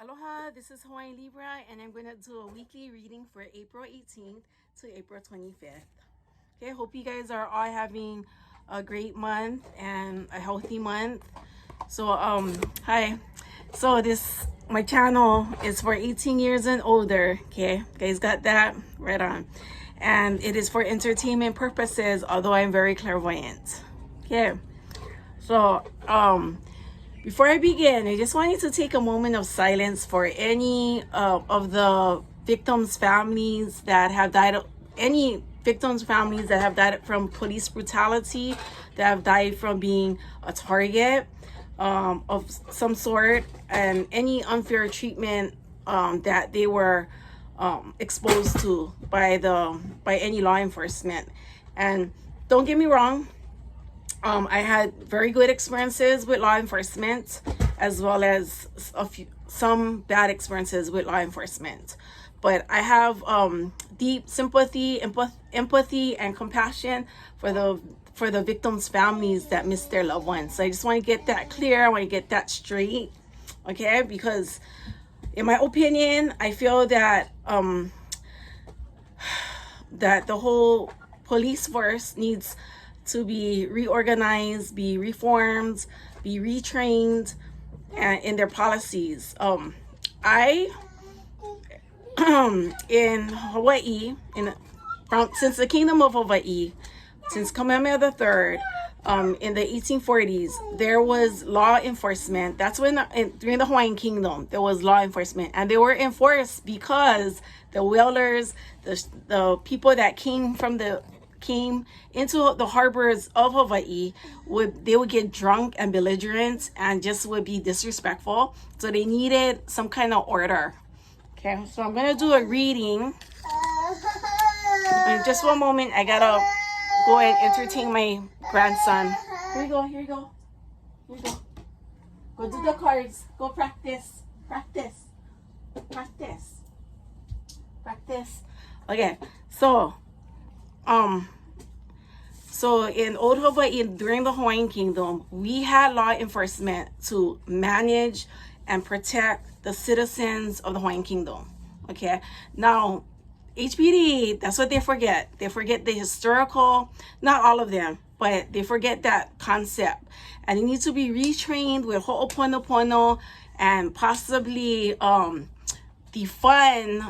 Aloha, this is Hawaiian Libra, and I'm going to do a weekly reading for April 18th to April 25th. Okay, hope you guys are all having a great month and a healthy month. So, hi. So my channel is for 18 years and older. Okay, you guys got that? Right on. And it is for entertainment purposes, although I'm very clairvoyant. Okay, so, before I begin, I just wanted to take a moment of silence for any of the victims' families that have died, any victims' families that have died from police brutality, that have died from being a target of some sort, and any unfair treatment that they were exposed to by any law enforcement. And don't get me wrong, I had very good experiences with law enforcement, as well as some bad experiences with law enforcement. But I have deep sympathy, empathy, and compassion for the victims' families that missed their loved ones. So I just want to get that clear. I want to get that straight, okay? Because, in my opinion, I feel that that the whole police force needs to be reorganized, be reformed, be retrained in their policies. I in Hawaii, since the Kingdom of Hawaii, since Kamehameha III, in the 1840s, there was law enforcement. That's when during the Hawaiian Kingdom there was law enforcement, and they were enforced because the whalers, the people that came into the harbors of Hawaii would get drunk and belligerent and just would be disrespectful. So they needed some kind of order. Okay, so I'm gonna do a reading. In just one moment, I gotta go and entertain my grandson. Here you go, here you go. Here you go. Go do the cards. Go practice. Practice. Practice. Practice. Okay, so in old Hawaii, during the Hawaiian Kingdom, we had law enforcement to manage and protect the citizens of the Hawaiian Kingdom. Okay, now HPD, that's what they forget. They forget the historical, not all of them, but they forget that concept. And they need to be retrained with ho'oponopono and possibly defund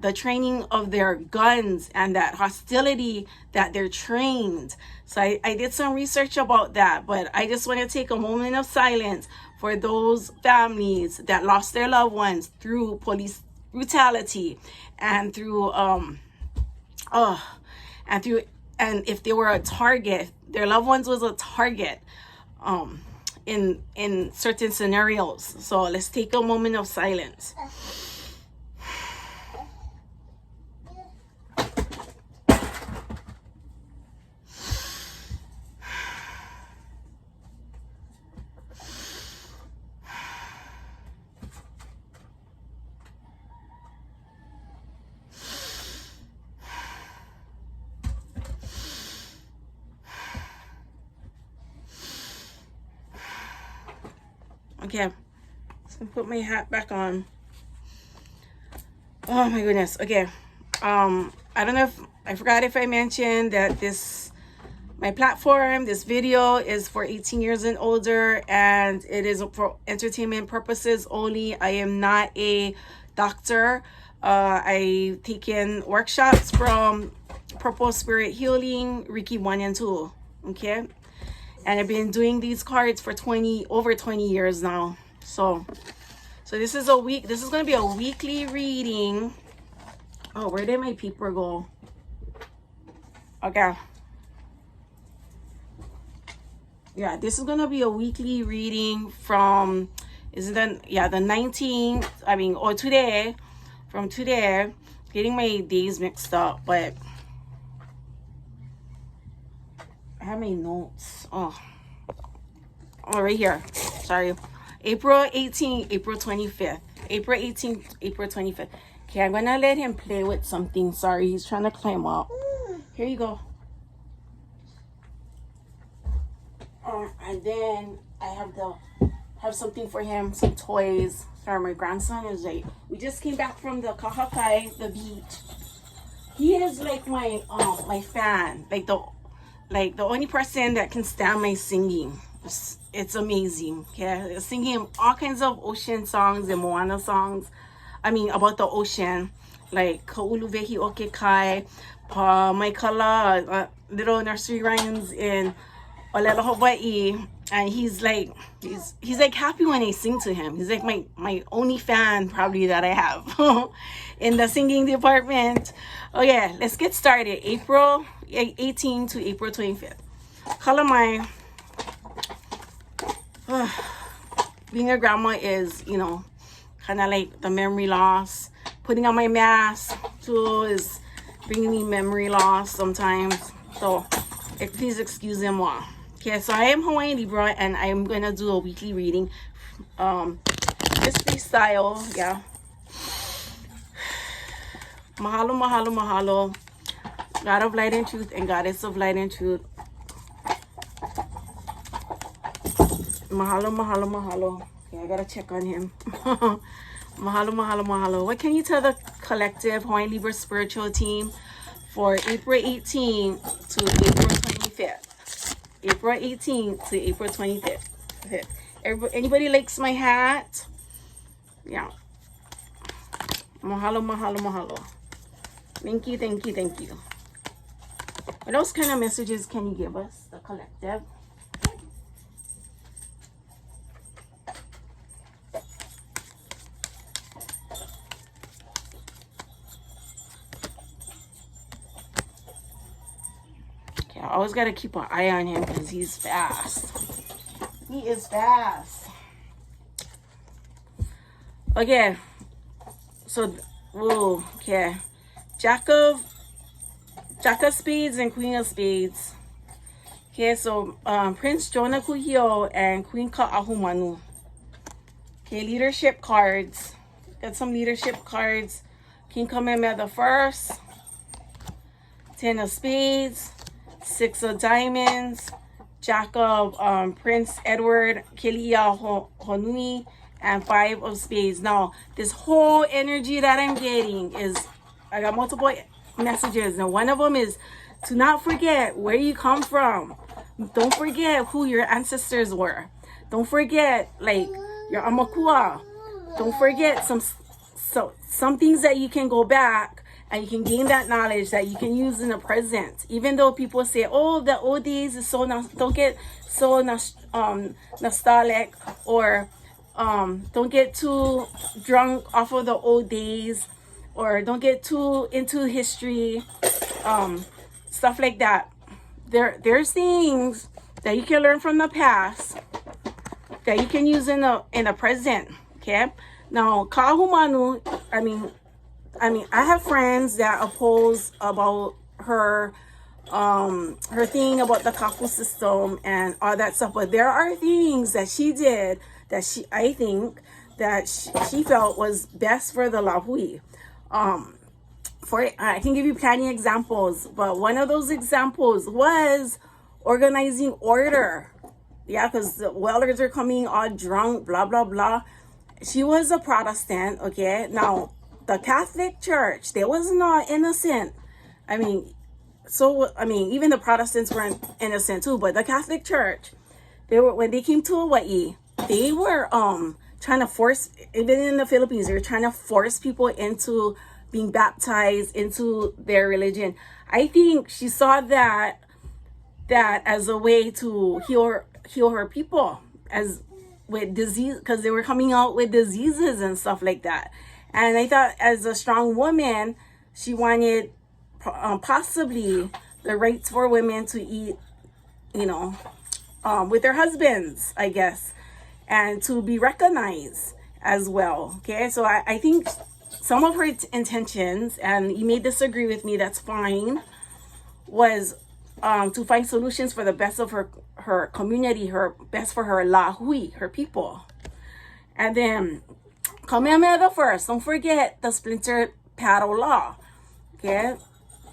the training of their guns and that hostility that they're trained. So I did some research about that, but I just want to take a moment of silence for those families that lost their loved ones through police brutality and through and if they were a target, their loved ones was a target in certain scenarios. So let's take a moment of silence. Okay, just gonna put my hat back on. Oh my goodness. Okay, I don't know if I forgot if I mentioned that my platform, this video is for 18 years and older, and it is for entertainment purposes only. I am not a doctor. I've taken workshops from Purple Spirit Healing, Reiki I and II. Okay. And I've been doing these cards for over 20 years now. So this is going to be a weekly reading. Oh, where did my paper go? Okay. Yeah, this is going to be a weekly reading from, the 19th, or today, from today. Getting my days mixed up, but I have my notes. Oh, right here. Sorry. April 18th, April 25th. April 18th, April 25th. Okay, I'm going to let him play with something. Sorry, he's trying to climb up. Here you go. And then I have something for him, some toys. Sorry, my grandson is like, we just came back from the Kahakai, the beach. He is like my my fan, like the only person that can stand my singing. It's amazing. Okay, singing all kinds of ocean songs and Moana songs. I mean, about the ocean, like Kauluvehi Oke Kai, Pa Mai Kala, little nursery rhymes in Olelo Hawaii. And he's like happy when I sing to him. He's like my only fan probably that I have in the singing department. Oh yeah, let's get started. April 18th to April 25th. Kalamai. Being a grandma is, you know, kind of like the memory loss. Putting on my mask too is bringing me memory loss sometimes. So please excuse moi. Okay, so I am Hawaiian Libra and I'm gonna do a weekly reading. Just freestyle, yeah. Mahalo, mahalo, mahalo. God of light and truth and goddess of light and truth. Mahalo, mahalo, mahalo. Okay, I gotta check on him. Mahalo, mahalo, mahalo. What can you tell the collective Hawaiian Libra spiritual team for April 18th to April 25th? April 18th to April 25th. Anybody likes my hat? Yeah. Mahalo, mahalo, mahalo. Thank you, thank you, thank you. What else kind of messages can you give us, the collective? I always got to keep an eye on him because he's fast. He is fast. Okay. So, whoa, okay. Jack of Spades and Queen of Spades. Okay, so Prince Jonah Kuhio and Queen Ka'ahumanu. Okay, leadership cards. Got some leadership cards. King Kamehameha the First. 10 of Spades. 6 of Diamonds, Jack of Prince Edward, Kelia Honui, and 5 of Spades. Now, this whole energy that I'm getting is, I got multiple messages, and one of them is to not forget where you come from. Don't forget who your ancestors were. Don't forget, like, your amakua. Don't forget some things that you can go back and you can gain that knowledge that you can use in the present. Even though people say, oh, the old days is so, don't get so nostalgic, or don't get too drunk off of the old days, or don't get too into history, stuff like that. There's things that you can learn from the past that you can use in the present. Okay. Now, Kahumanu, I mean, I have friends that oppose about her thing about the kaku system and all that stuff. But there are things that she did that I think that she felt was best for the lahui. I can give you plenty of examples, but one of those examples was organizing order. Yeah, because the welders are coming all drunk, blah, blah, blah. She was a Protestant, okay? Now, the Catholic Church, they was not innocent. I mean, even the Protestants weren't innocent too, but the Catholic Church, when they came to Hawaii, they were trying to force, even in the Philippines, they were trying to force people into being baptized into their religion. I think she saw that as a way to heal her people as with disease, because they were coming out with diseases and stuff like that. And I thought, as a strong woman, she wanted possibly the rights for women to eat, with their husbands, I guess, and to be recognized as well. Okay, so I think some of her intentions, and you may disagree with me, that's fine, was to find solutions for the best of her community, best for her lahui, her people. And then Kamehameha the First, don't forget the splintered paddle law, okay,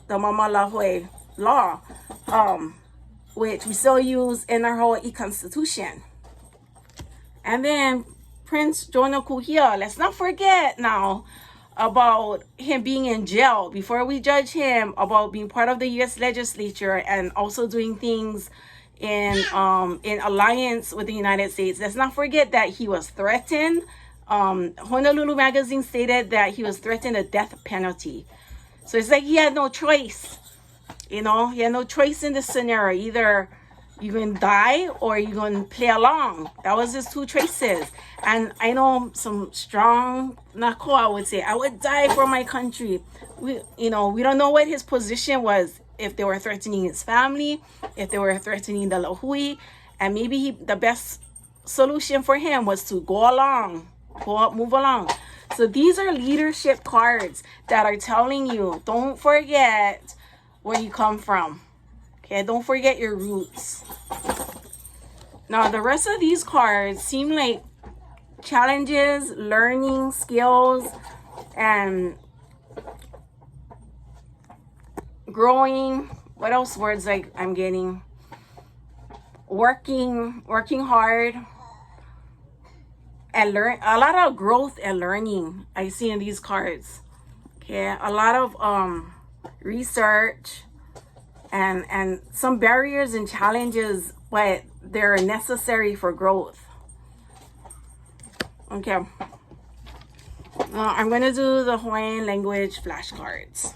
the Mama Lahui law, which we still use in our Hawaii Constitution. And then Prince Jonah Kuhia. Let's not forget now about him being in jail before we judge him about being part of the U.S. legislature and also doing things in alliance with the United States. Let's not forget that he was threatened. Honolulu magazine stated that he was threatened a death penalty. So it's like he had no choice. You know, he had no choice in this scenario. Either you're going to die or you're going to play along. That was his two choices. And I know some strong Nakoa would say, I would die for my country. We don't know what his position was. If they were threatening his family, if they were threatening the Lahui. And maybe the best solution for him was to go along. Move along. So these are leadership cards that are telling you, don't forget where you come from. Okay, don't forget your roots. Now, the rest of these cards seem like challenges, learning, skills, and growing. What else words like I'm getting? Working hard. And learn a lot of growth and learning I see in these cards. Okay, a lot of research and some barriers and challenges, but they're necessary for growth. Okay, now I'm gonna do the Hawaiian language flashcards.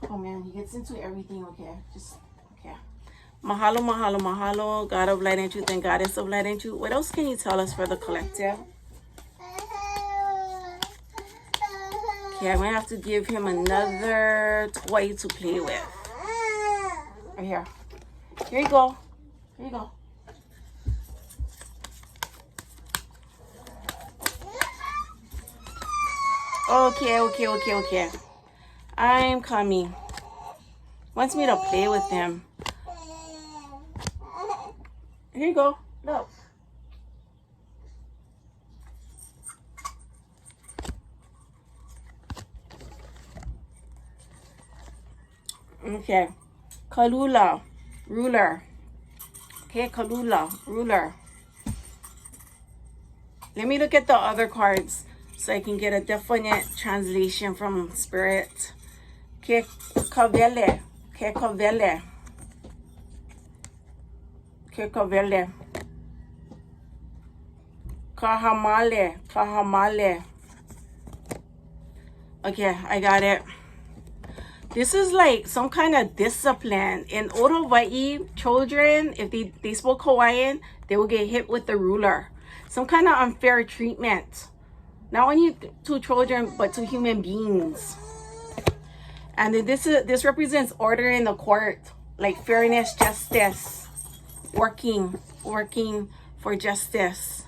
Oh man, he gets into everything. Okay, okay. Mahalo, mahalo, mahalo, God of light and truth and Goddess of light and truth. What else can you tell us for the collective? Okay, I'm going to have to give him another toy to play with. Right here. Here you go. Here you go. Okay. I'm coming. Wants me to play with him. Here you go. Look. Okay. Kalula, ruler. Okay, Kalula, ruler. Let me look at the other cards so I can get a definite translation from Spirit. Okay, Kavele. Okay, Kavele. Kekavele. Kahamale. Okay, I got it. This is like some kind of discipline. In Hawaii, children, if they spoke Hawaiian, they will get hit with the ruler. Some kind of unfair treatment. Not only to children, but to human beings. And then this represents order in the court, like fairness, justice. Working for justice.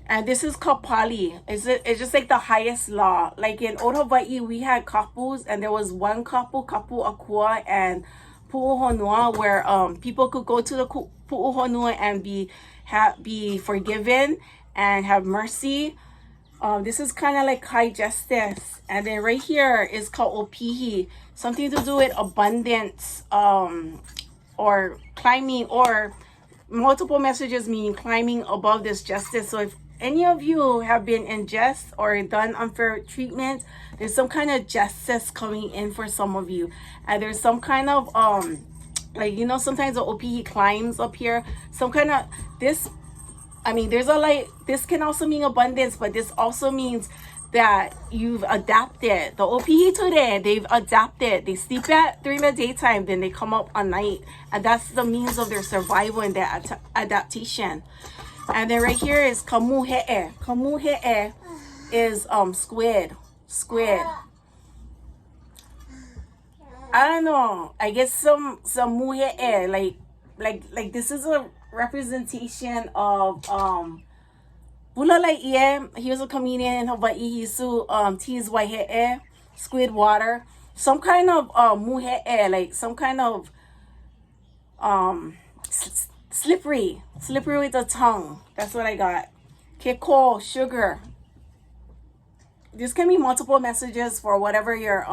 And this is kapali. It's just like the highest law. Like in Hawaii, we had kapus, and there was one kapu akua, and pu'uhonua, where people could go to the pu'uhonua and be forgiven and have mercy. This is kind of like high justice. And then right here is ka'opihi, something to do with abundance, or climbing, or multiple messages mean climbing above this justice. So if any of you have been unjust or done unfair treatment, there's some kind of justice coming in for some of you. And there's some kind of like, you know, sometimes the OPE climbs up here, some kind of this. I mean, there's a like, this can also mean abundance, but this also means that you've adapted. The OPE today, they've adapted. They sleep during the daytime, then they come up at night. And that's the means of their survival and their adaptation. And then right here is kamuhe'e. Kamuhe'e is squid. I don't know. I guess some muhe'e, like this is a representation of Bulalai'e. He was a comedian in Hawaii. He used to tease waihe'e, squid water. Some kind of muhe'e, like some kind of slippery with the tongue. That's what I got. Keko, sugar. This can be multiple messages for whatever your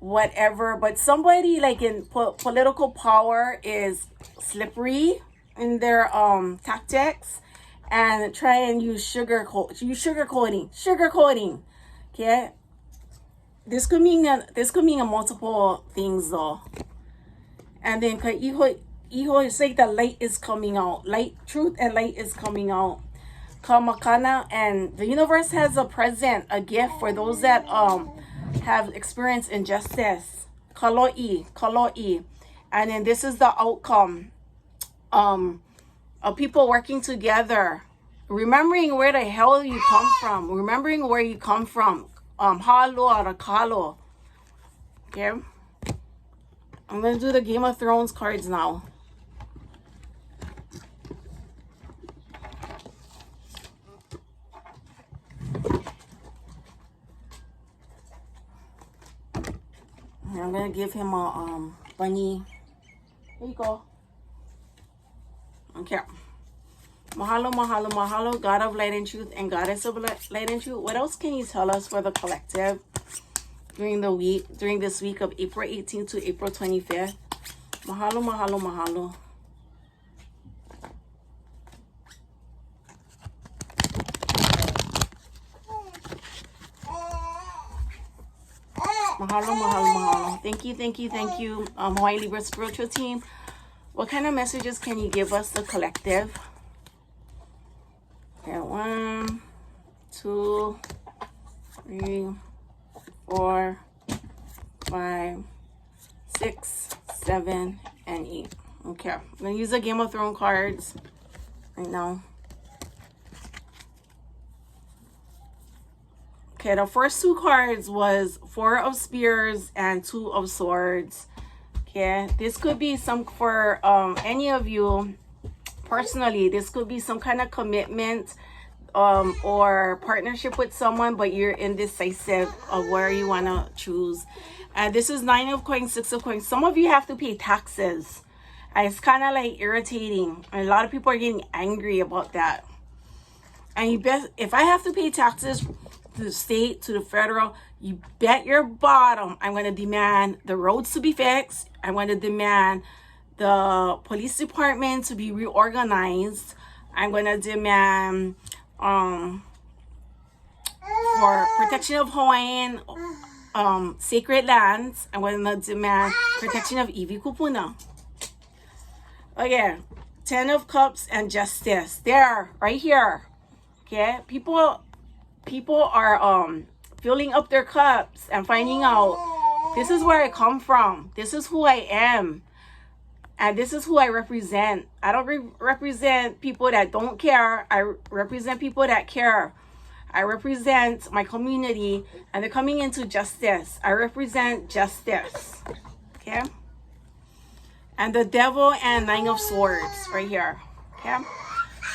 whatever, but somebody like in political power is slippery. in their tactics and try and use sugarcoating. Okay, this could mean a multiple things though. And then it's like the light is coming out, truth and light is coming out. Kamakana, and the universe has a present, a gift for those that have experienced injustice. Kaloi. And then this is the outcome of people working together, remembering where the hell you come from, halo or kalo. Okay, I'm gonna do the Game of Thrones cards now. I'm gonna give him a bunny. Here you go. Okay. Mahalo, mahalo, mahalo, God of light and truth and Goddess of light and truth. What else can you tell us for the collective during this week of April 18th to April 25th? Mahalo, mahalo, mahalo. Mahalo, mahalo, mahalo. Thank you, Hawaii Libra Spiritual Team. What kind of messages can you give us, the collective? Okay, 1, 2, 3, 4, 5, 6, 7, and 8. Okay, I'm gonna use the Game of Thrones cards right now. Okay, the first two cards was 4 of Spears and 2 of Swords. Okay, this could be for any of you personally. This could be some kind of commitment or partnership with someone, but you're indecisive of where you want to choose. And this is 9 of Coins, 6 of Coins. Some of you have to pay taxes. And it's kind of like irritating. And a lot of people are getting angry about that. And if I have to pay taxes to the state, to the federal, you bet your bottom I'm going to demand the roads to be fixed. I'm going to demand the police department to be reorganized. I'm going to demand for protection of Hawaiian sacred lands. I'm going to demand protection of Iwi Kupuna. Okay, 10 of Cups and Justice. There, right here. Okay, people are filling up their cups and finding out, this is where I come from, this is who I am, and this is who I represent. I don't represent people that don't care. I represent people that care. I represent my community, and they're coming into justice. I represent justice. Okay, and the Devil and 9 of Swords right here. Okay,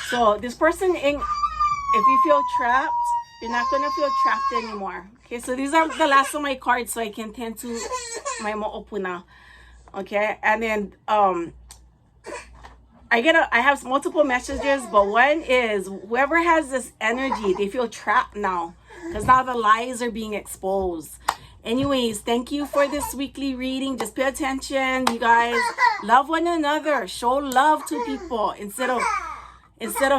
so this person, if you feel trapped, you're not going to feel trapped anymore. Okay, so these are the last of my cards, so I can tend to my mo'opuna. Okay, and then I have multiple messages, but one is whoever has this energy, they feel trapped now because now the lies are being exposed. Anyways, thank you for this weekly reading. Just pay attention, you guys. Love one another. Show love to people instead of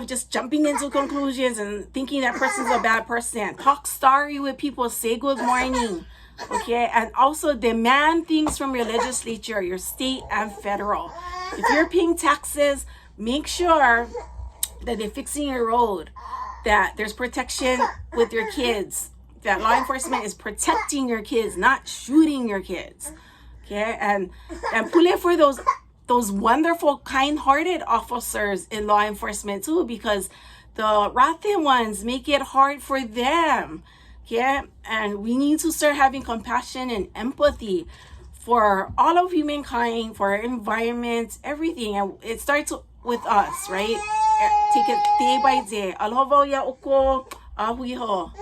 just jumping into conclusions and thinking that person's a bad person. Talk story with people. Say good morning. Okay, and also demand things from your legislature, your state and federal. If you're paying taxes, make sure that they're fixing your road, that there's protection with your kids, that law enforcement is protecting your kids, not shooting your kids. Okay, and pule for those wonderful, kind-hearted officers in law enforcement too, because the rotten ones make it hard for them. Okay, and we need to start having compassion and empathy for all of humankind, for our environment, everything. And it starts with us, right? Take it day by day. Aloha ya oko ahui ho.